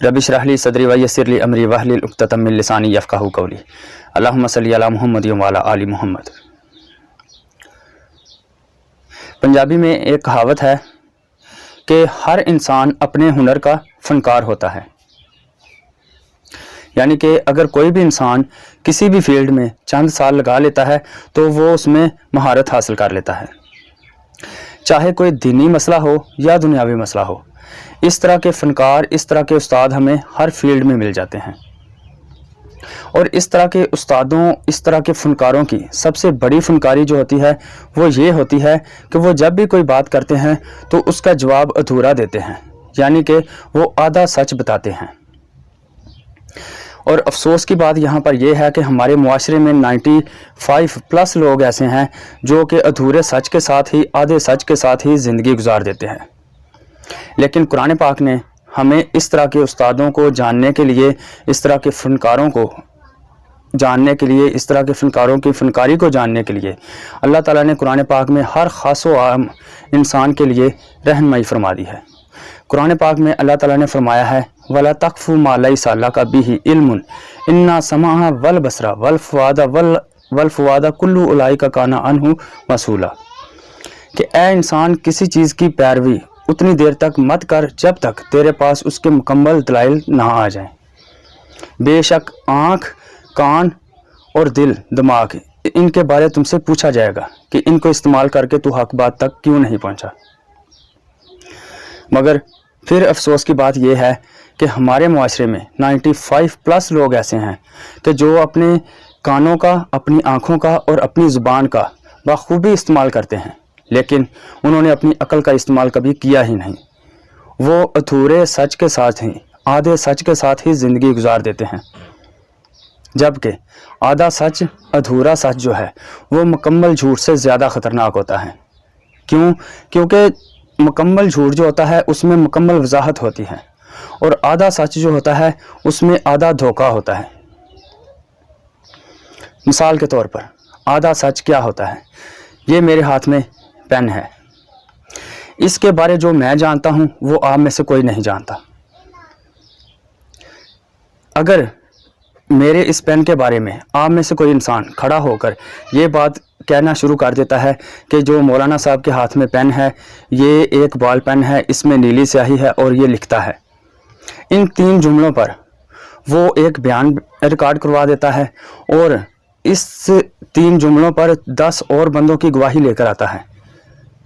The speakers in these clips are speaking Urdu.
رب اشرح لی صدری ویسر لی امری واحلل عقدۃ من لسانی یفقہوا قولی اللہم صلی علی محمد وعلی آل محمد۔ پنجابی میں ایک کہاوت ہے کہ ہر انسان اپنے ہنر کا فنکار ہوتا ہے، یعنی کہ اگر کوئی بھی انسان کسی بھی فیلڈ میں چند سال لگا لیتا ہے تو وہ اس میں مہارت حاصل کر لیتا ہے، چاہے کوئی دینی مسئلہ ہو یا دنیاوی مسئلہ ہو۔ اس طرح کے فنکار، اس طرح کے استاد ہمیں ہر فیلڈ میں مل جاتے ہیں، اور اس طرح کے استادوں، اس طرح کے فنکاروں کی سب سے بڑی فنکاری جو ہوتی ہے وہ یہ ہوتی ہے کہ وہ جب بھی کوئی بات کرتے ہیں تو اس کا جواب ادھورا دیتے ہیں، یعنی کہ وہ آدھا سچ بتاتے ہیں۔ اور افسوس کی بات یہاں پر یہ ہے کہ ہمارے معاشرے میں 95+ لوگ ایسے ہیں جو کہ ادھورے سچ کے ساتھ ہی، آدھے سچ کے ساتھ ہی زندگی گزار دیتے ہیں۔ لیکن قرآن پاک نے ہمیں اس طرح کے استادوں کو جاننے کے لیے، اس طرح کے فنکاروں کو جاننے کے لیے، اس طرح کے فنکاروں کی فنکاری کو جاننے کے لیے اللہ تعالیٰ نے قرآن پاک میں ہر خاص و عام انسان کے لیے رہنمائی فرما دی ہے۔ قرآن پاک میں اللہ تعالیٰ نے فرمایا ہے وَلَا تَقْفُ مَا لَيْسَ لَكَ بِهِ عِلْمٌ إِنَّ السَّمْعَ وَالْبَصَرَ وَالْفُؤَادَ كُلُّ أُولَئِكَ كَانَ عَنْهُ مَسْئُولًا، کہ اے انسان کسی چیز کی پیروی اتنی دیر تک مت کر جب تک تیرے پاس اس کے مکمل دلائل نہ آ جائیں۔ بے شک آنکھ، کان اور دل، دماغ، ان کے بارے تم سے پوچھا جائے گا کہ ان کو استعمال کر کے تو حق بات تک کیوں نہیں پہنچا۔ مگر پھر افسوس کی بات یہ ہے کہ ہمارے معاشرے میں 95+ لوگ ایسے ہیں کہ جو اپنے کانوں کا، اپنی آنکھوں کا اور اپنی زبان کا بخوبی استعمال کرتے ہیں، لیکن انہوں نے اپنی عقل کا استعمال کبھی کیا ہی نہیں۔ وہ ادھورے سچ کے ساتھ ہی، آدھے سچ کے ساتھ ہی زندگی گزار دیتے ہیں، جبکہ آدھا سچ، ادھورا سچ جو ہے وہ مکمل جھوٹ سے زیادہ خطرناک ہوتا ہے۔ کیوں؟ کیونکہ مکمل جھوٹ جو ہوتا ہے اس میں مکمل وضاحت ہوتی ہے، اور آدھا سچ جو ہوتا ہے اس میں آدھا دھوکہ ہوتا ہے۔ مثال کے طور پر آدھا سچ کیا ہوتا ہے؟ یہ میرے ہاتھ میں پین ہے، اس کے بارے جو میں جانتا ہوں وہ آپ میں سے کوئی نہیں جانتا۔ اگر میرے اس پین کے بارے میں آپ میں سے کوئی انسان کھڑا ہو کر یہ بات کہنا شروع کر دیتا ہے کہ جو مولانا صاحب کے ہاتھ میں پین ہے یہ ایک بال پین ہے، اس میں نیلی سیاہی ہے اور یہ لکھتا ہے، ان 3 جملوں پر وہ ایک بیان ریکارڈ کروا دیتا ہے اور اس 3 جملوں پر 10 اور بندوں کی گواہی لے کر آتا ہے۔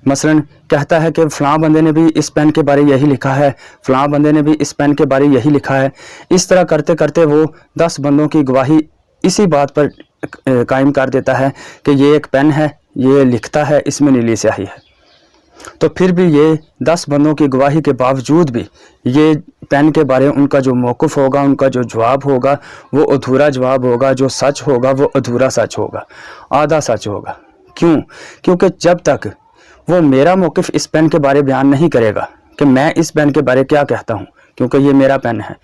مثلا کہتا ہے کہ فلاں بندے نے بھی اس پین کے بارے یہی لکھا ہے، فلاں بندے نے بھی اس پین کے بارے یہی لکھا ہے۔ اس طرح کرتے کرتے وہ 10 بندوں کی گواہی اسی بات پر قائم کر دیتا ہے کہ یہ ایک پین ہے، یہ لکھتا ہے، اس میں نیلی سیاہی ہے۔ تو پھر بھی یہ 10 بندوں کی گواہی کے باوجود بھی یہ پین کے بارے ان کا جو موقف ہوگا، ان کا جو جواب ہوگا وہ ادھورا جواب ہوگا، جو سچ ہوگا وہ ادھورا سچ ہوگا، آدھا سچ ہوگا۔ کیوں؟ کیونکہ جب تک وہ میرا موقف اس پین کے بارے بیان نہیں کرے گا کہ میں اس پین کے بارے کیا کہتا ہوں، کیونکہ یہ میرا پین ہے،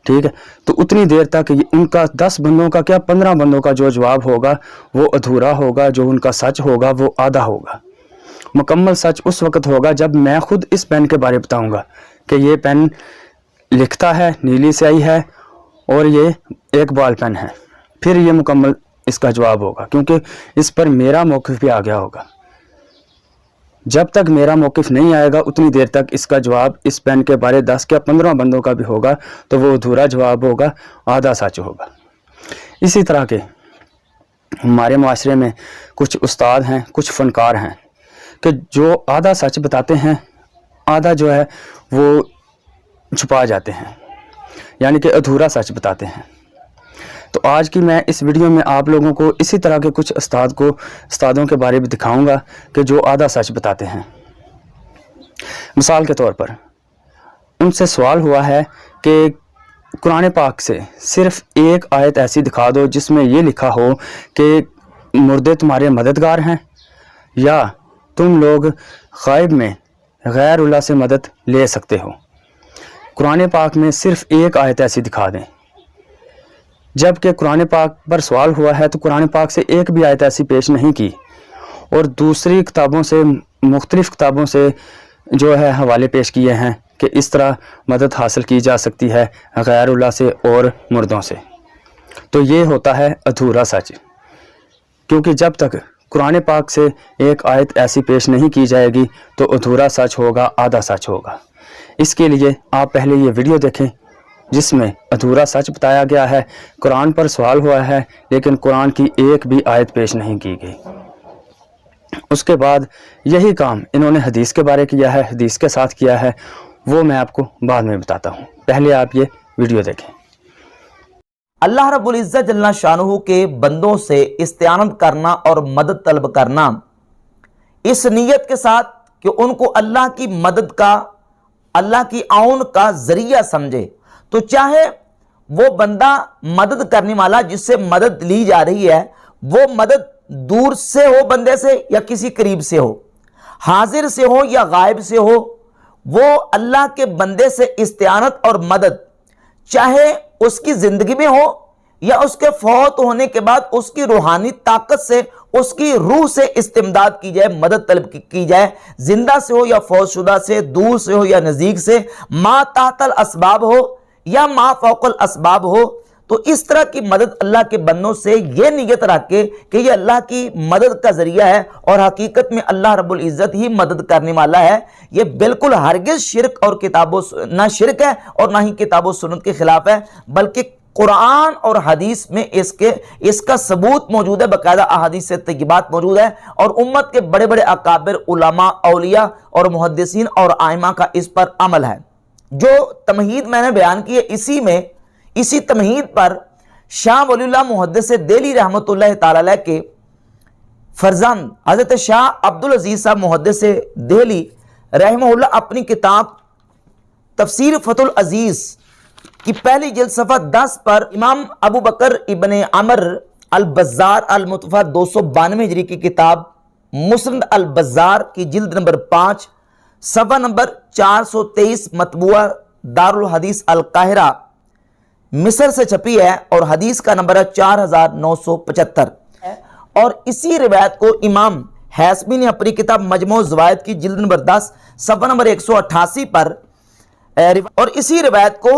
ٹھیک ہے، تو اتنی دیر تک ان کا 10 بندوں کا کیا 15 بندوں کا جو جواب ہوگا وہ ادھورا ہوگا، جو ان کا سچ ہوگا وہ آدھا ہوگا۔ مکمل سچ اس وقت ہوگا جب میں خود اس پین کے بارے بتاؤں گا کہ یہ پین لکھتا ہے، نیلی سیاہی ہے اور یہ ایک بال پین ہے، پھر یہ مکمل اس کا جواب ہوگا، کیونکہ اس پر میرا موقف بھی آ گیا ہوگا۔ جب تک میرا موقف نہیں آئے گا اتنی دیر تک اس کا جواب اس پین کے بارے 10 یا 15 بندوں کا بھی ہوگا تو وہ ادھورا جواب ہوگا، آدھا سچ ہوگا۔ اسی طرح کے ہمارے معاشرے میں کچھ استاد ہیں، کچھ فنکار ہیں کہ جو آدھا سچ بتاتے ہیں، آدھا جو ہے وہ چھپا جاتے ہیں، یعنی کہ ادھورا سچ بتاتے ہیں۔ تو آج کی میں اس ویڈیو میں آپ لوگوں کو اسی طرح کے کچھ استادوں کے بارے میں دکھاؤں گا کہ جو آدھا سچ بتاتے ہیں۔ مثال کے طور پر ان سے سوال ہوا ہے کہ قرآن پاک سے صرف ایک آیت ایسی دکھا دو جس میں یہ لکھا ہو کہ مردے تمہارے مددگار ہیں، یا تم لوگ غائب میں غیر اللہ سے مدد لے سکتے ہو۔ قرآن پاک میں صرف ایک آیت ایسی دکھا دیں۔ جب کہ قرآن پاک پر سوال ہوا ہے تو قرآن پاک سے ایک بھی آیت ایسی پیش نہیں کی، اور دوسری کتابوں سے، مختلف کتابوں سے جو ہے حوالے پیش کیے ہیں کہ اس طرح مدد حاصل کی جا سکتی ہے غیر اللہ سے اور مردوں سے، تو یہ ہوتا ہے ادھورا سچ، کیونکہ جب تک قرآن پاک سے ایک آیت ایسی پیش نہیں کی جائے گی تو ادھورا سچ ہوگا، آدھا سچ ہوگا۔ اس کے لیے آپ پہلے یہ ویڈیو دیکھیں جس میں ادھورا سچ بتایا گیا ہے، قرآن پر سوال ہوا ہے لیکن قرآن کی ایک بھی آیت پیش نہیں کی گئی۔ اس کے بعد یہی کام انہوں نے حدیث کے بارے کیا ہے، حدیث کے ساتھ کیا ہے، وہ میں آپ کو بعد میں بتاتا ہوں، پہلے آپ یہ ویڈیو دیکھیں۔ اللہ رب العزت جل شانہ کے بندوں سے استعانت کرنا اور مدد طلب کرنا اس نیت کے ساتھ کہ ان کو اللہ کی مدد کا، اللہ کی عون کا ذریعہ سمجھے، تو چاہے وہ بندہ مدد کرنے والا جس سے مدد لی جا رہی ہے وہ مدد دور سے ہو بندے سے یا کسی قریب سے ہو، حاضر سے ہو یا غائب سے ہو، وہ اللہ کے بندے سے استعانت اور مدد چاہے اس کی زندگی میں ہو یا اس کے فوت ہونے کے بعد اس کی روحانی طاقت سے، اس کی روح سے استمداد کی جائے، مدد طلب کی جائے، زندہ سے ہو یا فوت شدہ سے، دور سے ہو یا نزدیک سے، ما تحت الاسباب ہو یا ما فوق الاسباب ہو، تو اس طرح کی مدد اللہ کے بندوں سے یہ نیت رکھ کے کہ یہ اللہ کی مدد کا ذریعہ ہے اور حقیقت میں اللہ رب العزت ہی مدد کرنے والا ہے، یہ بالکل ہرگز شرک اور نہ شرک ہے اور نہ ہی کتاب و سنت کے خلاف ہے، بلکہ قرآن اور حدیث میں اس کا ثبوت موجود ہے، باقاعدہ احادیث طیبات موجود ہے، اور امت کے بڑے بڑے اکابر علماء، اولیاء اور محدثین اور ائمہ کا اس پر عمل ہے۔ جو تمہید میں نے بیان کی ہے، اسی تمہید پر شاہ ولی اللہ محدث دہلی رحمۃ اللہ تعالی علیہ کے فرزند حضرت شاہ عبدالعزیز صاحب محدث دہلی رحمہ اللہ اپنی کتاب تفسیر فتح العزیز کی پہلی جلد صفحہ 10 پر امام ابو بکر ابن عمر البزار المتوفہ 292 ہجری کی کتاب مسند البزار کی جلد نمبر 5 صفحہ نمبر 423 مطبوعہ دارالحدیث القاہرہ مصر سے چھپی ہے اور حدیث کا نمبر ہے 4975، اور اسی روایت کو امام حیثمی نے اپنی کتاب مجموع الزوائد کی جلد نمبر 10 صفحہ نمبر 188 پر، اور اسی روایت کو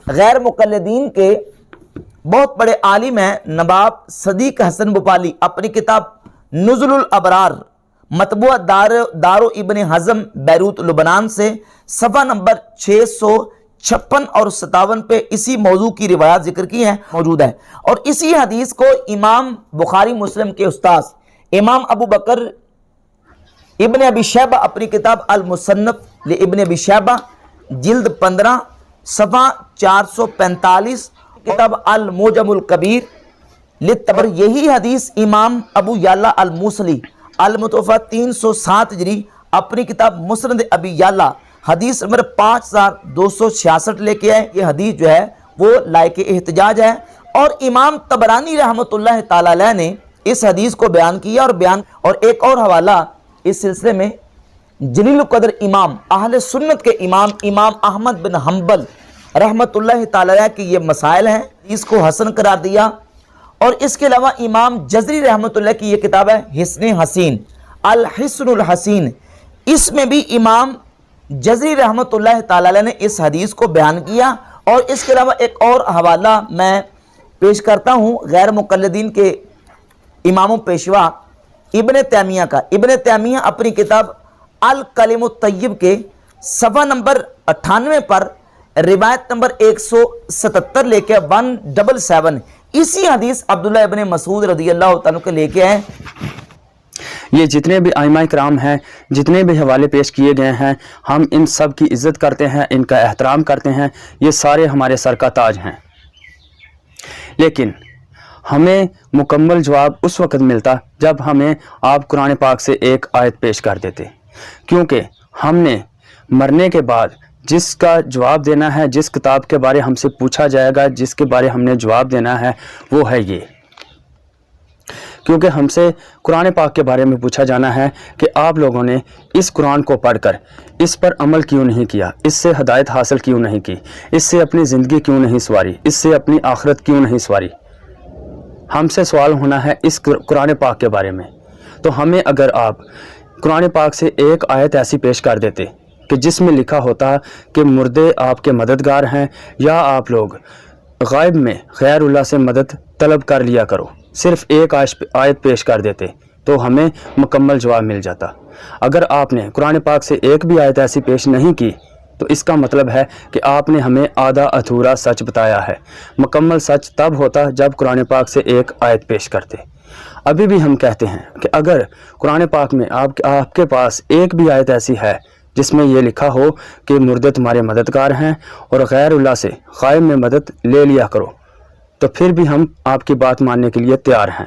غیر مقلدین کے بہت بڑے عالم ہیں نواب صدیق حسن بھوپالی اپنی کتاب نزل الابرار مطبوعہ دارو ابن حزم بیروت لبنان سے صفحہ نمبر 656 اور 57 پہ اسی موضوع کی روایات ذکر کی ہیں موجود ہے، اور اسی حدیث کو امام بخاری مسلم کے استاذ امام ابو بکر ابن ابی شیبہ اپنی کتاب المصنف لابن ابی شیبہ جلد 15 صفحہ 445، کتاب المعجم الکبیر للطبر، یہی حدیث امام ابو یعلا الموصلی المتوفہ 307 ہجری اپنی کتاب مسند ابی یعلا حدیث نمبر 5266 لے کے آئے۔ یہ حدیث جو ہے وہ لائق احتجاج ہے، اور امام طبرانی رحمۃ اللہ تعالی علیہ نے اس حدیث کو بیان کیا، اور ایک اور حوالہ اس سلسلے میں جلیل القدر امام اہل سنت کے امام احمد بن حنبل رحمۃ اللہ تعالی علیہ کے یہ مسائل ہیں، اس کو حسن قرار دیا، اور اس کے علاوہ امام جزری رحمۃ اللہ کی یہ کتاب ہے حسن حسین الحسن الحسین، اس میں بھی امام جزری رحمۃ اللہ تعالی علیہ نے اس حدیث کو بیان کیا، اور اس کے علاوہ ایک اور حوالہ میں پیش کرتا ہوں غیر مقلدین کے امام پیشوا ابن تیمیہ کا۔ ابن تیمیہ اپنی کتاب الکلم الطیب کے صفحہ نمبر 98 پر روایت نمبر 177 لے کے 177 اسی حدیث عبداللہ ابن مسعود رضی اللہ تعالیٰ کے لے کے ہیں۔ یہ جتنے بھی ائمہ کرام ہیں، جتنے بھی حوالے پیش کیے گئے ہیں، ہم ان سب کی عزت کرتے ہیں، ان کا احترام کرتے ہیں، یہ سارے ہمارے سر کا تاج ہیں، لیکن ہمیں مکمل جواب اس وقت ملتا جب ہمیں آپ قرآن پاک سے ایک آیت پیش کر دیتے، کیونکہ ہم نے مرنے کے بعد جس کا جواب دینا ہے، جس کتاب کے بارے ہم سے پوچھا جائے گا، جس کے بارے ہم نے جواب دینا ہے، وہ ہے یہ، کیونکہ ہم سے قرآن پاک کے بارے میں پوچھا جانا ہے کہ آپ لوگوں نے اس قرآن کو پڑھ کر اس پر عمل کیوں نہیں کیا، اس سے ہدایت حاصل کیوں نہیں کی، اس سے اپنی زندگی کیوں نہیں سواری، اس سے اپنی آخرت کیوں نہیں سواری۔ ہم سے سوال ہونا ہے اس قرآن پاک کے بارے میں، تو ہمیں اگر آپ قرآن پاک سے ایک آیت ایسی پیش کر دیتے کہ جس میں لکھا ہوتا کہ مردے آپ کے مددگار ہیں یا آپ لوگ غائب میں غیر اللہ سے مدد طلب کر لیا کرو، صرف ایک آیت پیش کر دیتے تو ہمیں مکمل جواب مل جاتا۔ اگر آپ نے قرآن پاک سے ایک بھی آیت ایسی پیش نہیں کی تو اس کا مطلب ہے کہ آپ نے ہمیں آدھا ادھورا سچ بتایا ہے۔ مکمل سچ تب ہوتا جب قرآن پاک سے ایک آیت پیش کرتے۔ ابھی بھی ہم کہتے ہیں کہ اگر قرآن پاک میں آپ کے پاس ایک بھی آیت ایسی ہے جس میں یہ لکھا ہو کہ مردے تمہارے مددگار ہیں اور غیر اللہ سے غائب میں مدد لے لیا کرو، تو پھر بھی ہم آپ کی بات ماننے کے لیے تیار ہیں۔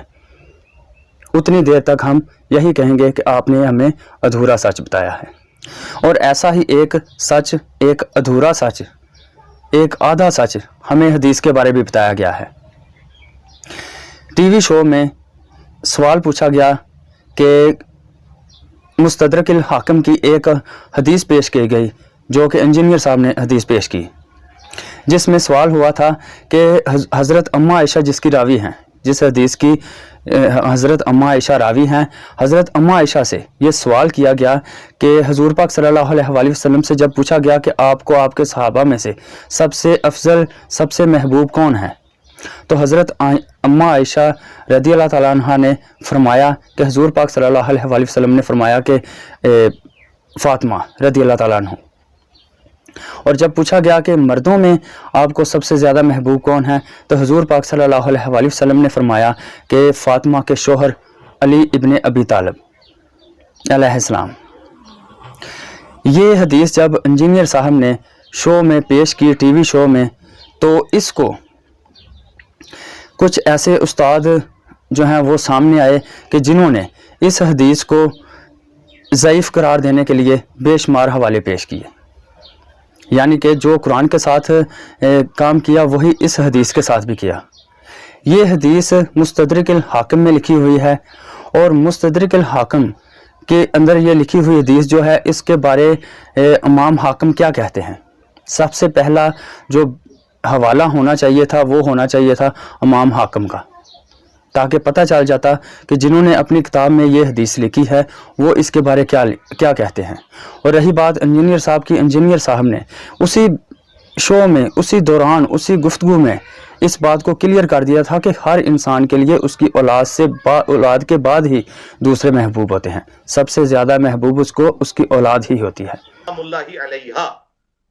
اتنی دیر تک ہم یہی کہیں گے کہ آپ نے ہمیں ادھورا سچ بتایا ہے۔ اور ایسا ہی ایک سچ، ایک ادھورا سچ، ایک آدھا سچ ہمیں حدیث کے بارے میں بتایا گیا ہے۔ ٹی وی شو میں سوال پوچھا گیا کہ مستدرک الحاکم کی ایک حدیث پیش کی گئی جو کہ انجینئر صاحب نے حدیث پیش کی، جس میں سوال ہوا تھا کہ حضرت اماں عائشہ جس کی راوی ہیں، جس حدیث کی حضرت اماں عائشہ راوی ہیں، حضرت اماں عائشہ سے یہ سوال کیا گیا کہ حضور پاک صلی اللہ علیہ وآلہ وسلم سے جب پوچھا گیا کہ آپ کو آپ کے صحابہ میں سے سب سے افضل، سب سے محبوب کون ہے، تو حضرت اماں عائشہ رضی اللہ تعالیٰ عنہ نے فرمایا کہ حضور پاک صلی اللہ علیہ وآلہ وسلم نے فرمایا کہ فاطمہ رضی اللہ تعالیٰ عنہ۔ اور جب پوچھا گیا کہ مردوں میں آپ کو سب سے زیادہ محبوب کون ہے، تو حضور پاک صلی اللہ علیہ وآلہ وسلم نے فرمایا کہ فاطمہ کے شوہر علی ابن ابی طالب علیہ السلام۔ یہ حدیث جب انجینئر صاحب نے شو میں پیش کی، ٹی وی شو میں، تو اس کو کچھ ایسے استاد جو ہیں وہ سامنے آئے کہ جنہوں نے اس حدیث کو ضعیف قرار دینے کے لیے بے شمار حوالے پیش کیے، یعنی کہ جو قرآن کے ساتھ کام کیا وہی اس حدیث کے ساتھ بھی کیا۔ یہ حدیث مستدرک الحاکم میں لکھی ہوئی ہے، اور مستدرک الحاکم کے اندر یہ لکھی ہوئی حدیث جو ہے اس کے بارے امام حاکم کیا کہتے ہیں۔ سب سے پہلا جو حوالہ ہونا چاہیے تھا وہ ہونا چاہیے تھا امام حاکم کا، تاکہ پتہ چل جاتا کہ جنہوں نے اپنی کتاب میں یہ حدیث لکھی ہے وہ اس کے بارے کیا کہتے ہیں۔ اور رہی بات انجینئر صاحب کی، انجینئر صاحب نے اسی شو میں، اسی دوران، اسی گفتگو میں اس بات کو کلیئر کر دیا تھا کہ ہر انسان کے لیے اس کی اولاد کے بعد ہی دوسرے محبوب ہوتے ہیں، سب سے زیادہ محبوب اس کو اس کی اولاد ہی ہوتی ہے۔ اللہ علیہا،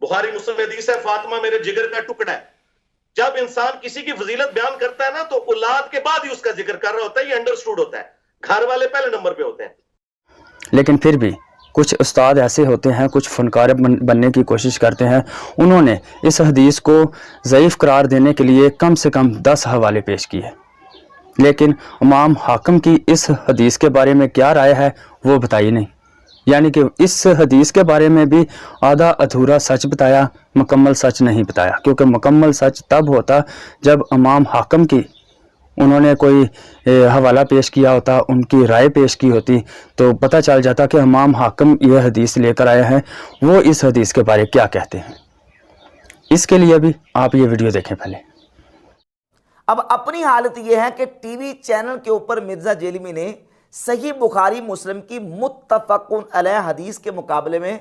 بخاری مسلم حدیث ہے، فاطمہ میرے جگر کا ٹکڑا ہے۔ جب انسان کسی کی فضیلت بیان کرتا ہے نا تو اولاد کے بعد ہی اس کا ذکر کر رہا ہوتا ہے، یہ انڈرسٹوڈ ہوتا ہے، گھر والے پہلے نمبر پہ ہوتے ہیں۔ لیکن پھر بھی کچھ استاد ایسے ہوتے ہیں، کچھ فنکار بننے کی کوشش کرتے ہیں، انہوں نے اس حدیث کو ضعیف قرار دینے کے لیے کم سے کم 10 حوالے پیش کیے، لیکن امام حاکم کی اس حدیث کے بارے میں کیا رائے ہے وہ بتائی نہیں، یعنی کہ اس حدیث کے بارے میں بھی آدھا ادھورا سچ بتایا، مکمل سچ نہیں بتایا، کیونکہ مکمل سچ تب ہوتا جب امام حاکم کی انہوں نے کوئی حوالہ پیش کیا ہوتا، ان کی رائے پیش کی ہوتی، تو پتہ چل جاتا کہ امام حاکم یہ حدیث لے کر آئے ہیں، وہ اس حدیث کے بارے کیا کہتے ہیں۔ اس کے لیے بھی آپ یہ ویڈیو دیکھیں پہلے۔ اب اپنی حالت یہ ہے کہ ٹی وی چینل کے اوپر مرزا جیلمی نے صحیح بخاری مسلم کی متفقن علیہ حدیث کے مقابلے میں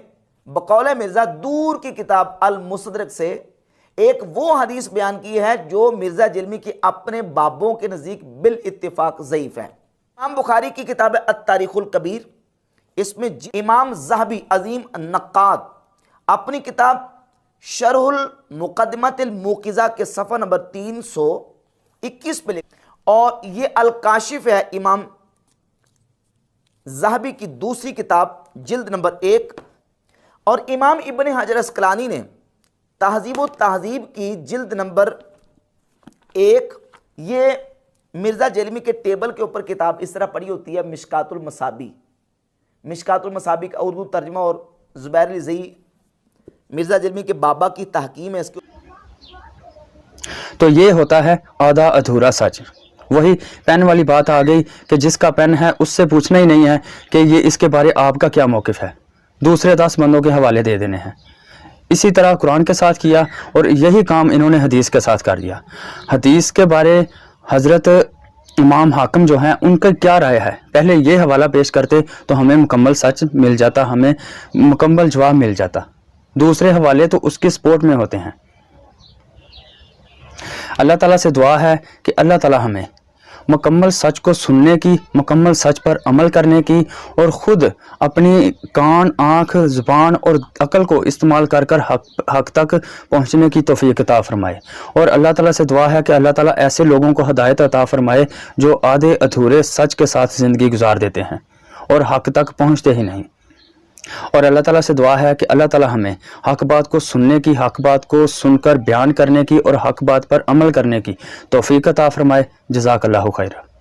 بقول مرزا دور کی کتاب المستدرک سے ایک وہ حدیث بیان کی ہے جو مرزا جیلمی کے اپنے بابوں کے نزدیک بالاتفاق ضعیف ہے۔ امام بخاری کی کتاب التاریخ الکبیر، اس میں امام ذہبی عظیم نقاد اپنی کتاب شرح المقدمۃ الموقظہ کے صفحہ نمبر 321 پہ لکھتے ہیں، اور یہ الکاشف ہے امام ذہبی کی دوسری کتاب جلد نمبر 1، اور امام ابن حجر اسقلانی نے تہذیب و تہذیب کی جلد نمبر 1، یہ مرزا جیلمی کے ٹیبل کے اوپر کتاب اس طرح پڑھی ہوتی ہے، مشکات المصابی۔ مشکات المصابی کا اردو ترجمہ اور زبیر علی زئی مرزا جیلمی کے بابا کی تحکیم ہے اس کے۔ تو یہ ہوتا ہے آدھا ادھورا سچ۔ وہی پین والی بات آ گئی کہ جس کا پین ہے اس سے پوچھنا ہی نہیں ہے کہ یہ اس کے بارے آپ کا کیا موقف ہے، دوسرے 10 بندوں کے حوالے دے دینے ہیں۔ اسی طرح قرآن کے ساتھ کیا، اور یہی کام انہوں نے حدیث کے ساتھ کر دیا۔ حدیث کے بارے حضرت امام حاکم جو ہیں ان کا کیا رائے ہے، پہلے یہ حوالہ پیش کرتے تو ہمیں مکمل سچ مل جاتا، ہمیں مکمل جواب مل جاتا، دوسرے حوالے تو اس کی سپورٹ میں ہوتے ہیں۔ اللہ تعالیٰ سے دعا ہے کہ اللہ تعالیٰ ہمیں مکمل سچ کو سننے کی، مکمل سچ پر عمل کرنے کی، اور خود اپنی کان، آنکھ، زبان اور عقل کو استعمال کر کر حق تک پہنچنے کی توفیق عطا فرمائے۔ اور اللہ تعالیٰ سے دعا ہے کہ اللہ تعالیٰ ایسے لوگوں کو ہدایت عطا فرمائے جو آدھے ادھورے سچ کے ساتھ زندگی گزار دیتے ہیں اور حق تک پہنچتے ہی نہیں۔ اور اللہ تعالیٰ سے دعا ہے کہ اللہ تعالیٰ ہمیں حق بات کو سننے کی، حق بات کو سن کر بیان کرنے کی اور حق بات پر عمل کرنے کی توفیق عطا فرمائے۔ جزاک اللہ خیر۔